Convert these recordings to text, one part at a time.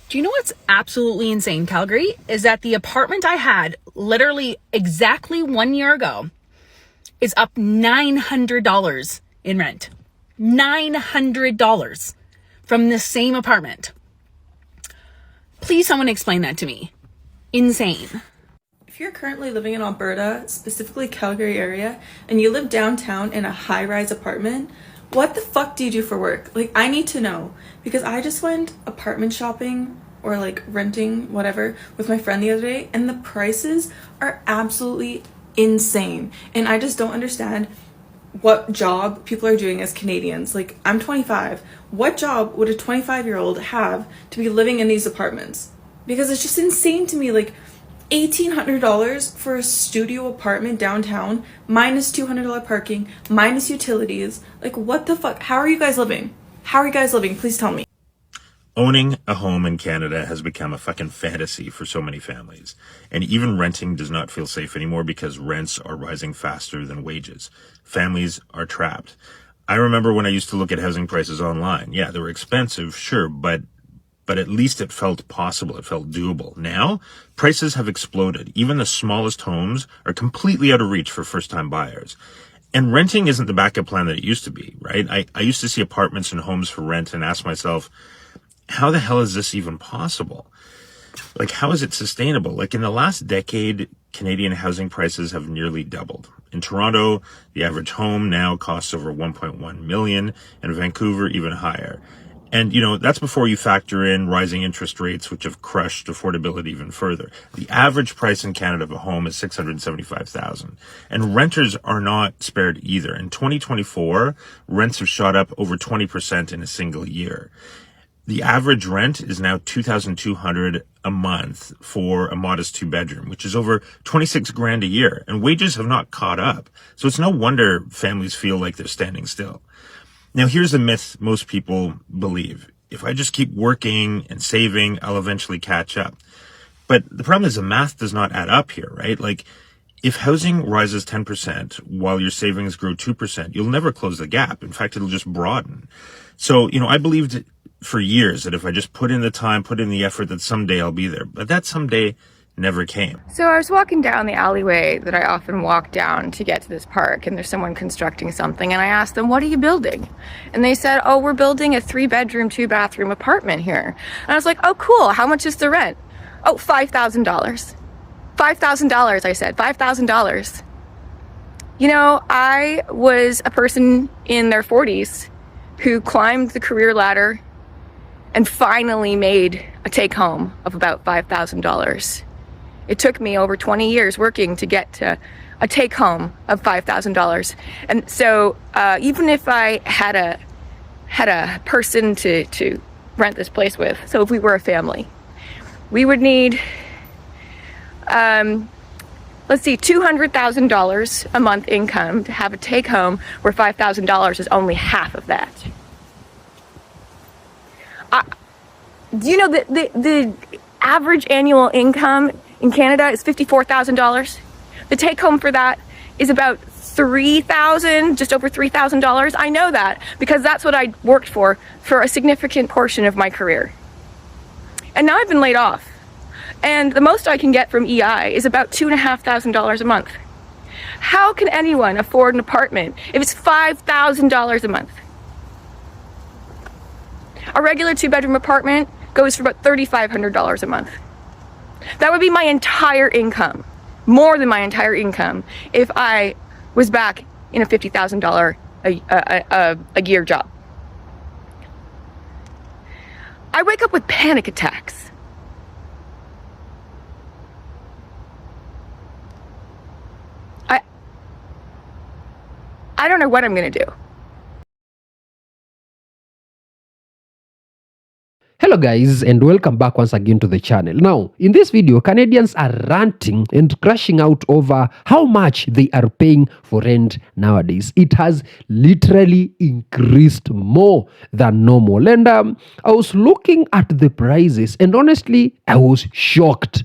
Do you know what's absolutely insane, Calgary? Is that the apartment I had literally exactly 1 year ago is up $900 in rent. $900 from the same apartment. Please someone explain that to me. Insane. If you're currently living in Alberta, specifically Calgary area, and you live downtown in a high-rise apartment, what the fuck do you do for work? Like, I need to know, because I just went apartment shopping or like renting, whatever, with my friend the other day, and the prices are absolutely insane. And I just don't understand what job people are doing as Canadians. Like, I'm 25. What job would a 25-year-old have to be living in these apartments? Because it's just insane to me. Like, $1,800 for a studio apartment downtown, minus $200 parking, minus utilities. Like, what the fuck? How are you guys living? How are you guys living? Please tell me. Owning a home in Canada has become a fucking fantasy for so many families. And even renting does not feel safe anymore because rents are rising faster than wages. Families are trapped. I remember when I used to look at housing prices online. Yeah, they were expensive, sure, but at least it felt possible. It felt doable. Now, prices have exploded. Even the smallest homes are completely out of reach for first-time buyers. And renting isn't the backup plan that it used to be, right? I used to see apartments and homes for rent and ask myself, how the hell is this even possible? Like, how is it sustainable? Like, in the last decade, Canadian housing prices have nearly doubled. In Toronto, the average home now costs over 1.1 million, and Vancouver even higher. And, you know, that's before you factor in rising interest rates, which have crushed affordability even further. The average price in Canada of a home is $675,000. And renters are not spared either. In 2024, rents have shot up over 20% in a single year. The average rent is now $2,200 a month for a modest 2-bedroom, which is over 26 grand a year. And wages have not caught up. So it's no wonder families feel like they're standing still. Now, here's a myth most people believe. If I just keep working and saving, I'll eventually catch up. But the problem is the math does not add up here, right? Like, if housing rises 10% while your savings grow 2%, you'll never close the gap. In fact, it'll just broaden. So, you know, I believed for years that if I just put in the time, put in the effort, that someday I'll be there. But that someday never came. So I was walking down the alleyway that I often walk down to get to this park, and there's someone constructing something, and I asked them, what are you building? And they said, oh, we're building a 3-bedroom, 2-bathroom apartment here. And I was like, oh, cool. How much is the rent? Oh, $5,000. $5,000, I said, $5,000. You know, I was a person in their 40s who climbed the career ladder and finally made a take home of about $5,000. It took me over 20 years working to get to a take home of $5,000. And so even if I had a person to rent this place with, so if we were a family, we would need, let's see, $200,000 a month income to have a take home, where $5,000 is only half of that. Do you know that the average annual income in Canada is $54,000? The take home for that is about $3,000, just over $3,000. I know that because that's what I worked for a significant portion of my career. And now I've been laid off. And the most I can get from EI is about $2,500 a month. How can anyone afford an apartment if it's $5,000 a month? A regular 2-bedroom apartment goes for about $3,500 a month. That would be my entire income, more than my entire income, if I was back in a $50,000 a year job. I wake up with panic attacks. I don't know what I'm going to do. Hello guys, and welcome back once again to the channel. Now, in this video, Canadians are ranting and crashing out over how much they are paying for rent nowadays. It has literally increased more than normal. And I was looking at the prices, and honestly, I was shocked.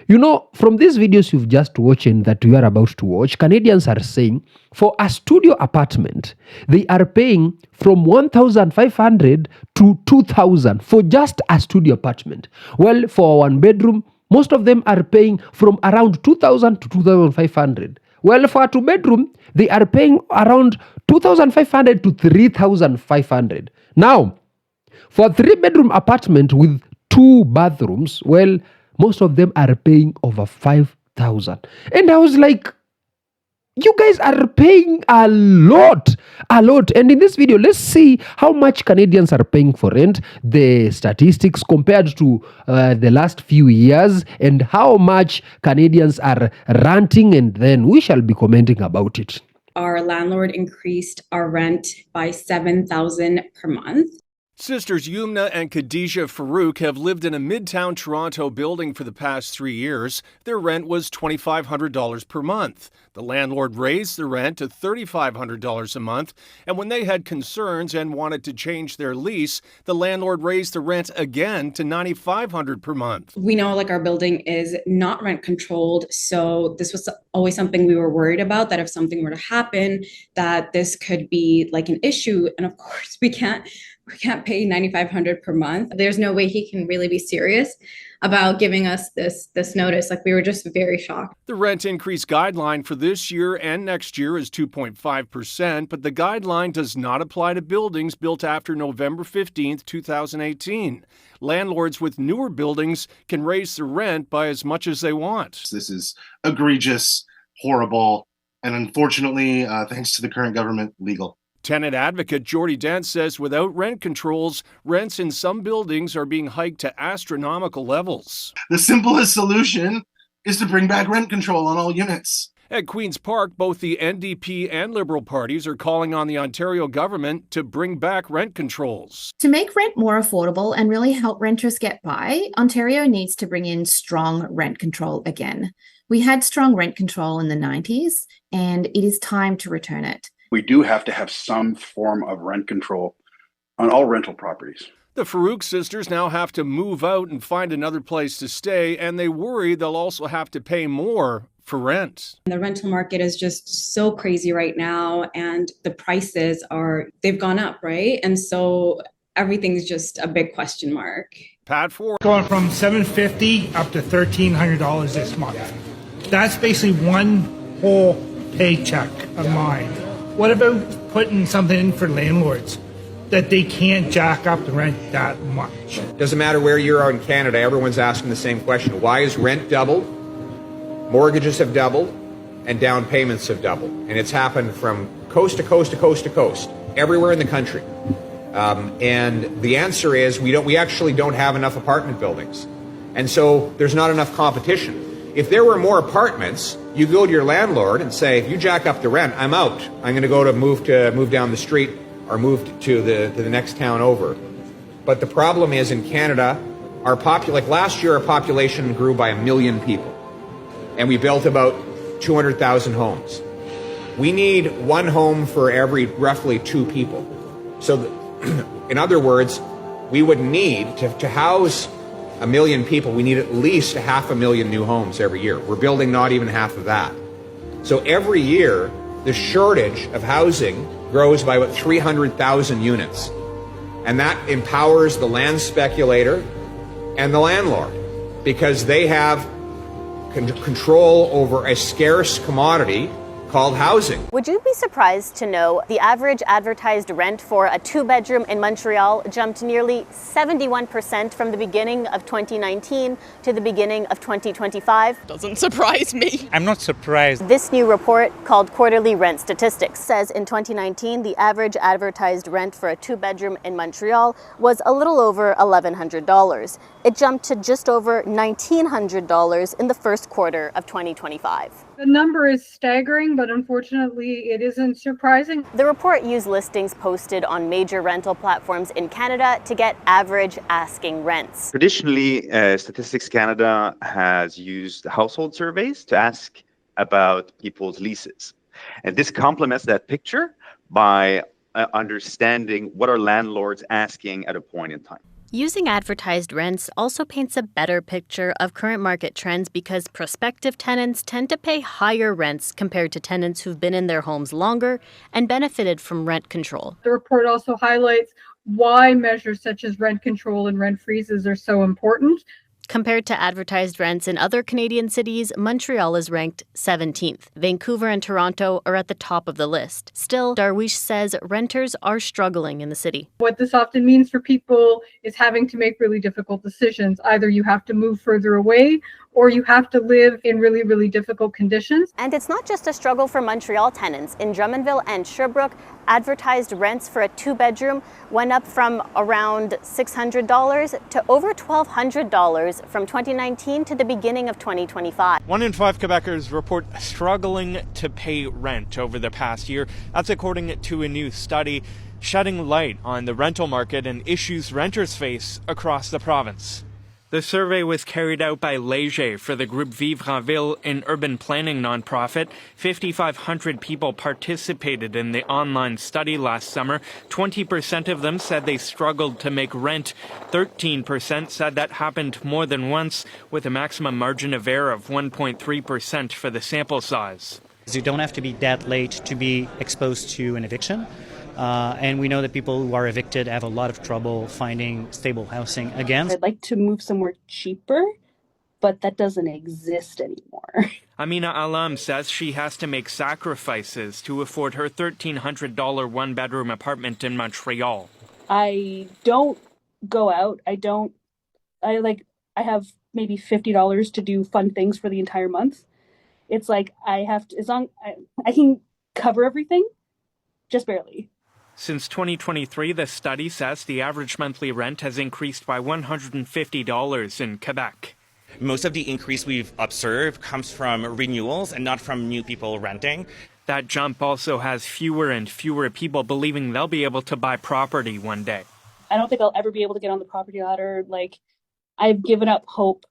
You know, from these videos you've just watched and that you are about to watch, Canadians are saying for a studio apartment, they are paying from 1,500 to 2,000 for just a studio apartment. Well, for one bedroom, most of them are paying from around 2,000 to 2,500. Well, for a two bedroom, they are paying around 2,500 to 3,500. Now, for a three bedroom apartment with two bathrooms, well, most of them are paying over 5,000. And I was like, you guys are paying a lot. And in this video, let's see how much Canadians are paying for rent, the statistics compared to the last few years, and how much Canadians are ranting, and then we shall be commenting about it. Our landlord increased our rent by $7,000 per month. Sisters Yumna and Khadija Farouk have lived in a midtown Toronto building for the past 3 years. Their rent was $2,500 per month. The landlord raised the rent to $3,500 a month, and when they had concerns and wanted to change their lease, the landlord raised the rent again to $9,500 per month. We know our building is not rent controlled, so this was always something we were worried about, that if something were to happen, that this could be an issue. And of course, we can't pay $9,500 per month. There's no way he can really be serious about giving us this notice. We were just very shocked. The rent increase guideline for this year and next year is 2.5%, but the guideline does not apply to buildings built after November 15th, 2018. Landlords with newer buildings can raise the rent by as much as they want. This is egregious, horrible, and unfortunately, thanks to the current government, legal. Tenant advocate Jordy Dent says without rent controls, rents in some buildings are being hiked to astronomical levels. The simplest solution is to bring back rent control on all units. At Queen's Park, both the NDP and Liberal parties are calling on the Ontario government to bring back rent controls. To make rent more affordable and really help renters get by, Ontario needs to bring in strong rent control again. We had strong rent control in the 90s, and it is time to return it. We do have to have some form of rent control on all rental properties. The Farouk sisters now have to move out and find another place to stay, and they worry they'll also have to pay more for rent. The rental market is just so crazy right now, and the prices they've gone up, right? And so everything's just a big question mark. Pat Ford. Going from $750 up to $1,300 this month. That's basically one whole paycheck of mine. What about putting something in for landlords that they can't jack up the rent that much? Doesn't matter where you are in Canada, everyone's asking the same question. Why is rent doubled? Mortgages have doubled and down payments have doubled. And it's happened from coast to coast to coast to coast, everywhere in the country. And the answer is we actually don't have enough apartment buildings. And so there's not enough competition. If there were more apartments, you go to your landlord and say, if you jack up the rent, I'm out. I'm going to go to move down the street or move to the next town over. But the problem is in Canada, last year our population grew by 1 million people. And we built about 200,000 homes. We need one home for every roughly 2 people. So in other words, we would need to house 1 million people, we need at least 500,000 new homes every year. We're building not even half of that. So every year, the shortage of housing grows by about 300,000 units. And that empowers the land speculator and the landlord because they have control over a scarce commodity called housing. Would you be surprised to know the average advertised rent for a 2-bedroom in Montreal jumped nearly 71% from the beginning of 2019 to the beginning of 2025? Doesn't surprise me. I'm not surprised. This new report, called Quarterly Rent Statistics, says in 2019 the average advertised rent for a 2-bedroom in Montreal was a little over $1,100. It jumped to just over $1,900 in the first quarter of 2025. The number is staggering, but unfortunately it isn't surprising. The report used listings posted on major rental platforms in Canada to get average asking rents. Traditionally, Statistics Canada has used household surveys to ask about people's leases. And this complements that picture by understanding what are landlords asking at a point in time. Using advertised rents also paints a better picture of current market trends because prospective tenants tend to pay higher rents compared to tenants who've been in their homes longer and benefited from rent control. The report also highlights why measures such as rent control and rent freezes are so important. Compared to advertised rents in other Canadian cities, Montreal is ranked 17th. Vancouver and Toronto are at the top of the list. Still, Darwish says renters are struggling in the city. What this often means for people is having to make really difficult decisions. Either you have to move further away or you have to live in really, really difficult conditions. And it's not just a struggle for Montreal tenants. In Drummondville and Sherbrooke, advertised rents for a 2-bedroom went up from around $600 to over $1,200 from 2019 to the beginning of 2025. 1 in 5 Quebecers report struggling to pay rent over the past year. That's according to a new study shedding light on the rental market and issues renters face across the province. The survey was carried out by Léger for the group Vivre en Ville, an urban planning nonprofit. 5,500 people participated in the online study last summer. 20% of them said they struggled to make rent. 13% said that happened more than once, with a maximum margin of error of 1.3% for the sample size. You don't have to be that late to be exposed to an eviction. And we know that people who are evicted have a lot of trouble finding stable housing again. I'd like to move somewhere cheaper, but that doesn't exist anymore. Amina Alam says she has to make sacrifices to afford her $1,300 1-bedroom apartment in Montreal. I don't go out. I have maybe $50 to do fun things for the entire month. It's like I have to, as long I can cover everything, just barely. Since 2023, the study says the average monthly rent has increased by $150 in Quebec. Most of the increase we've observed comes from renewals and not from new people renting. That jump also has fewer and fewer people believing they'll be able to buy property one day. I don't think I'll ever be able to get on the property ladder. I've given up hope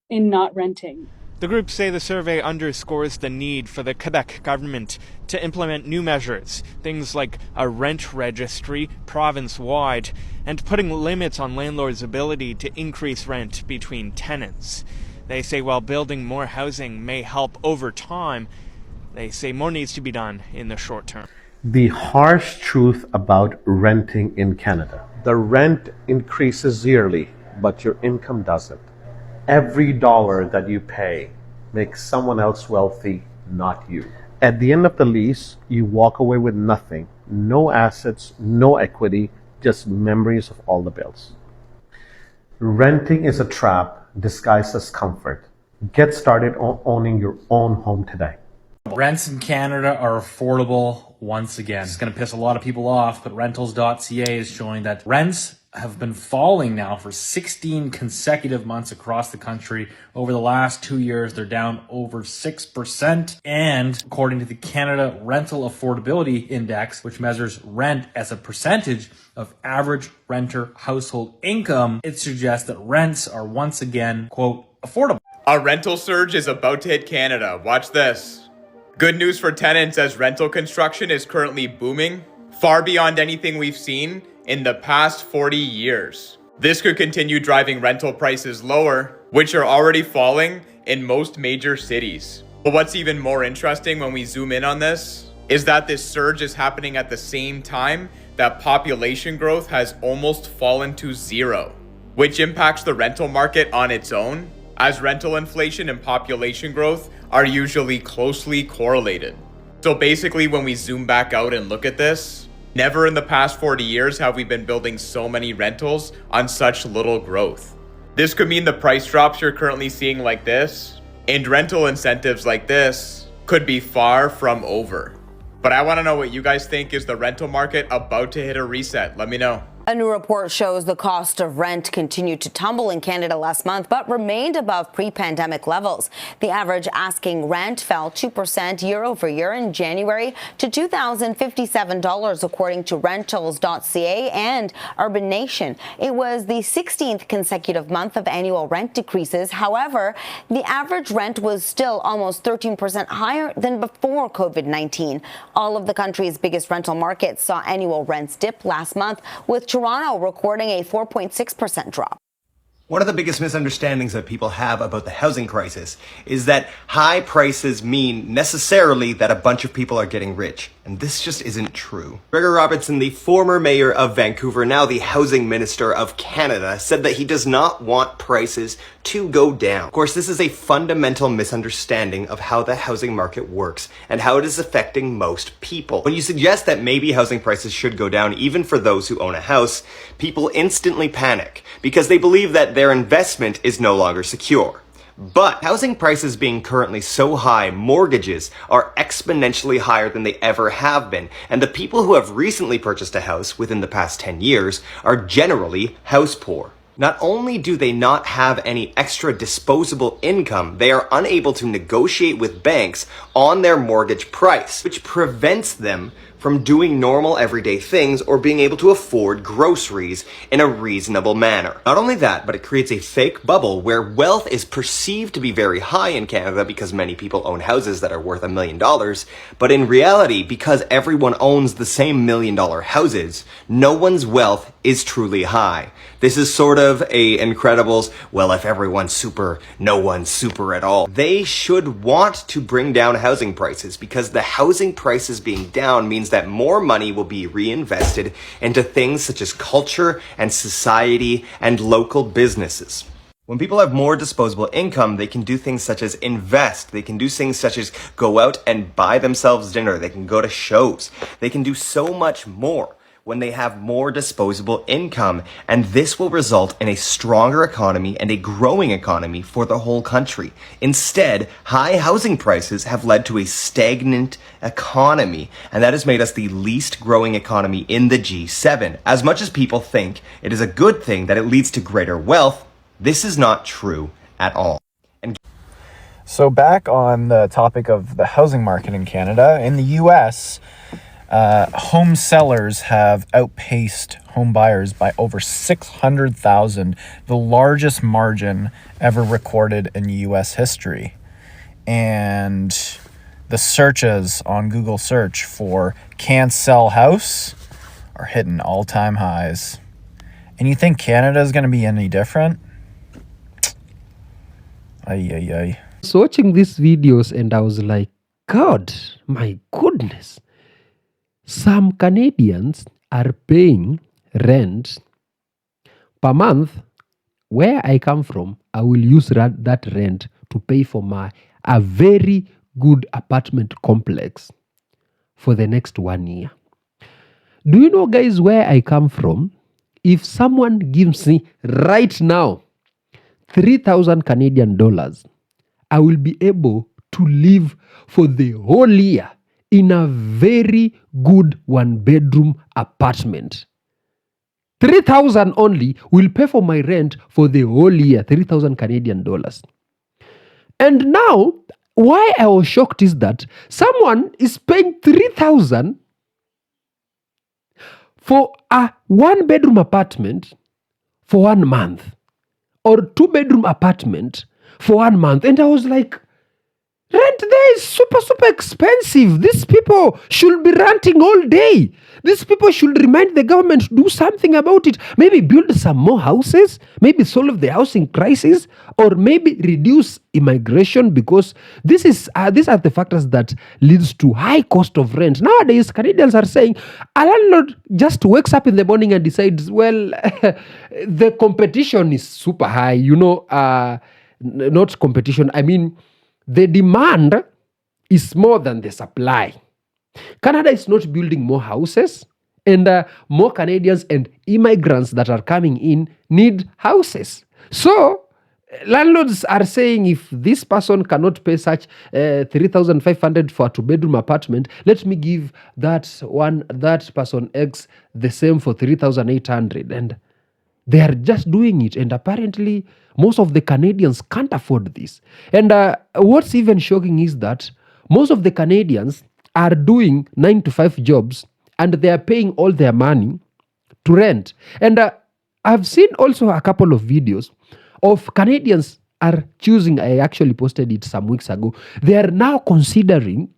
in not renting. The groups say the survey underscores the need for the Quebec government to implement new measures, things like a rent registry province-wide, and putting limits on landlords' ability to increase rent between tenants. They say while building more housing may help over time, they say more needs to be done in the short term. The harsh truth about renting in Canada. The rent increases yearly, but your income doesn't. Every dollar that you pay makes someone else wealthy, not you. At the end of the lease, you walk away with nothing, no assets, no equity, just memories of all the bills. Renting is a trap disguised as comfort. Get started on owning your own home today. Rents in Canada are affordable once again. It's going to piss a lot of people off, but rentals.ca is showing that rents have been falling now for 16 consecutive months across the country. Over the last 2 years, they're down over 6%. And according to the Canada Rental Affordability Index, which measures rent as a percentage of average renter household income, it suggests that rents are once again, quote, affordable. A rental surge is about to hit Canada. Watch this. Good news for tenants as rental construction is currently booming, far beyond anything we've seen in the past 40 years. This could continue driving rental prices lower, which are already falling in most major cities. But what's even more interesting when we zoom in on this is that this surge is happening at the same time that population growth has almost fallen to zero, which impacts the rental market on its own, as rental inflation and population growth are usually closely correlated. So basically, when we zoom back out and look at this, never in the past 40 years have we been building so many rentals on such little growth. This could mean the price drops you're currently seeing like this, and rental incentives like this, could be far from over. But I want to know what you guys think. Is the rental market about to hit a reset? Let me know. A new report shows the cost of rent continued to tumble in Canada last month, but remained above pre-pandemic levels. The average asking rent fell 2% year over year in January to $2,057, according to rentals.ca and Urban Nation. It was the 16th consecutive month of annual rent decreases. However, the average rent was still almost 13% higher than before COVID-19. All of the country's biggest rental markets saw annual rents dip last month, with Toronto recording a 4.6% drop. One of the biggest misunderstandings that people have about the housing crisis is that high prices mean necessarily that a bunch of people are getting rich. And this just isn't true. Gregor Robertson, the former mayor of Vancouver, now the housing minister of Canada, said that he does not want prices to go down. Of course, this is a fundamental misunderstanding of how the housing market works and how it is affecting most people. When you suggest that maybe housing prices should go down even for those who own a house, people instantly panic because they believe that their investment is no longer secure. But housing prices being currently so high, mortgages are exponentially higher than they ever have been. And the people who have recently purchased a house within the past 10 years are generally house poor. Not only do they not have any extra disposable income, they are unable to negotiate with banks on their mortgage price, which prevents them from doing normal everyday things or being able to afford groceries in a reasonable manner. Not only that, but it creates a fake bubble where wealth is perceived to be very high in Canada because many people own houses that are worth $1 million, but in reality, because everyone owns the same $1 million houses, no one's wealth is truly high. This is sort of a Incredibles, well, if everyone's super, no one's super at all. They should want to bring down housing prices because the housing prices being down means that more money will be reinvested into things such as culture and society and local businesses. When people have more disposable income, they can do things such as invest. They can do things such as go out and buy themselves dinner. They can go to shows. They can do so much more when they have more disposable income. And this will result in a stronger economy and a growing economy for the whole country. Instead, high housing prices have led to a stagnant economy, and that has made us the least growing economy in the G7. As much as people think it is a good thing that it leads to greater wealth, this is not true at all. So back on the topic of the housing market in Canada, in the US, home sellers have outpaced home buyers by over 600,000, the largest margin ever recorded in US history. And the searches on Google search for can't sell house are hitting all-time highs. And you think Canada is going to be any different? I was watching these videos and I was like, God, my goodness. Some Canadians are paying rent per month. Where I come from, I will use that rent to pay for a very good apartment complex for the next 1 year. Do you know, guys, where I come from? If someone gives me right now 3,000 Canadian dollars, I will be able to live for the whole year in a very good one-bedroom apartment. 3,000 only will pay for my rent for the whole year, 3,000 Canadian dollars. And now, why I was shocked is that someone is paying 3,000 for a one-bedroom apartment for 1 month, or 2-bedroom apartment for 1 month. And I was like, rent there is super expensive. These people should be renting all day. These people should remind the government to do something about it. Maybe build some more houses, maybe solve the housing crisis, or maybe reduce immigration, because these are the factors that leads to high cost of rent. Nowadays, Canadians are saying a landlord just wakes up in the morning and decides, well, the competition is super high. Not competition, I mean, the demand is more than the supply. Canada is not building more houses, and more Canadians and immigrants that are coming in need houses. So landlords are saying, if this person cannot pay such 3,500 for a 2-bedroom apartment, let me give that person X the same for 3,800. And they are just doing it. And apparently, most of the Canadians can't afford this. And what's even shocking is that most of the Canadians are doing 9-to-5 jobs, and they are paying all their money to rent. And I've seen also a couple of videos of Canadians are choosing, I actually posted it some weeks ago, they are now considering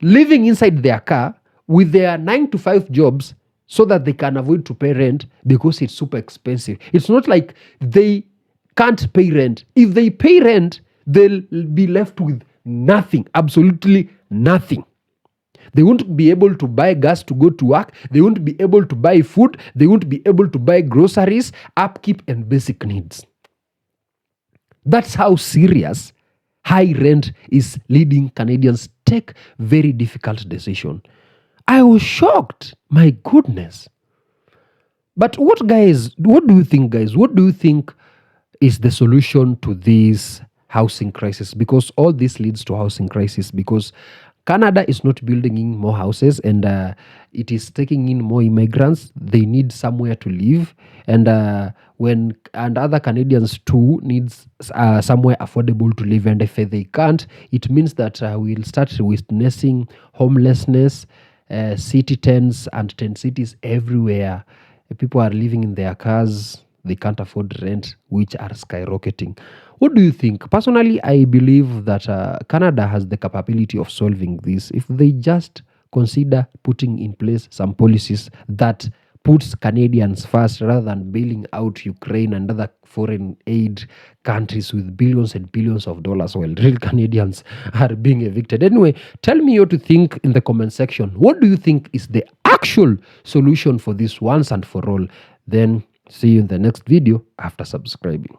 living inside their car with their 9-to-5 jobs so that they can avoid to pay rent because it's super expensive. It's not like they can't pay rent. If they pay rent, they'll be left with nothing, absolutely nothing. They won't be able to buy gas to go to work. They won't be able to buy food. They won't be able to buy groceries, upkeep, and basic needs. That's how serious high rent is leading Canadians take very difficult decisions. I was shocked. My goodness. But what do you think, guys? What do you think is the solution to this housing crisis? Because all this leads to housing crisis because Canada is not building in more houses and it is taking in more immigrants. They need somewhere to live. And other Canadians too needs somewhere affordable to live. And if they can't, it means that we'll start witnessing homelessness, city tents and tent cities everywhere. People are living in their cars. They can't afford rent, which are skyrocketing. What do you think? Personally, I believe that Canada has the capability of solving this if they just consider putting in place some policies that puts Canadians first rather than bailing out Ukraine and other foreign aid countries with billions and billions of dollars while real Canadians are being evicted. Anyway, tell me what you think in the comment section. What do you think is the actual solution for this once and for all? Then see you in the next video after subscribing.